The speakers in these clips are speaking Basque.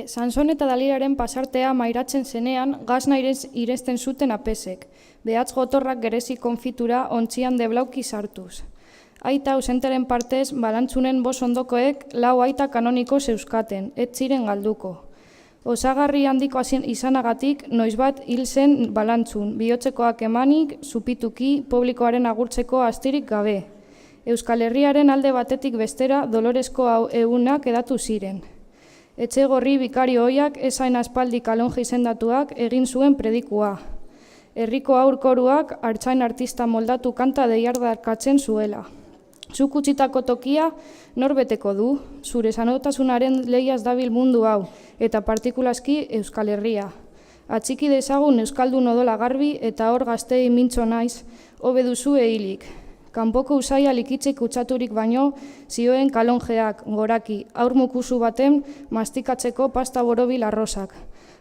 Sanson eta Dalilaren pasartea mairatzen zenean, gazna iresten zuten apesek, behatz gotorrak gerezi konfitura ontzian deblauki sartuz. Aita ausenteren partez, balantzunen bos ondokoek lau aita kanoniko zeuskaten, ez ziren galduko. Osagarri handiko izanagatik, noizbat hil zen balantzun, bihotzekoak emanik, zupituki, publikoaren agurtzeko astirik gabe. Euskal Herriaren alde batetik bestera Dolorezko egunak edatu ziren. Etxe gorri bikari ohiak ezain aspaldi kalonje izendatuak egin zuen predikua. Herriko aurkoruak artzain artista moldatu kanta deiardarkatzen zuela. Zuk utzitako tokia norbeteko du, zure sanotasunaren lehiaz dabil mundu hau, eta partikulazki Euskal Herria. Atxiki dezagun Euskaldun odola garbi eta hor gaztei mintzo naiz, hobe duzu ehilik. Kanpoko usaia likitzik kutsaturik baino, zioen kalonjeak, goraki, aur mukuzu baten mastikatzeko pasta borobil arrosak.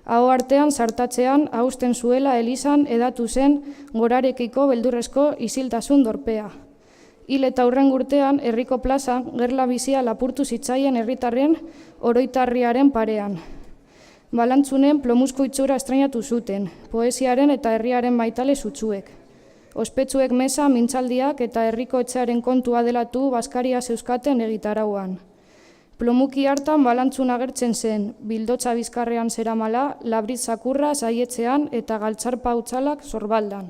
Aho artean sartatzean hausten zuela elizan edatu zen gorarekiko beldurrezko isiltasun dorpea. Hil eta hurren urtean, herriko plaza, gerla bizia lapurtu zitzaien herritarren oroitarriaren parean. Balantzunen plomuzko itxura estrainatu zuten, poesiaren eta herriaren maitale zutsuek. Ospetsuek mesa, mintzaldiak eta herriko etxearen kontua delatu baskaria zeuskaten egitarauan. Plomuki hartan balantzun agertzen zen, bildotza bizkarrean zeramala, labritz zakurra zaietzean eta galtzarpa utxalak zorbaldan.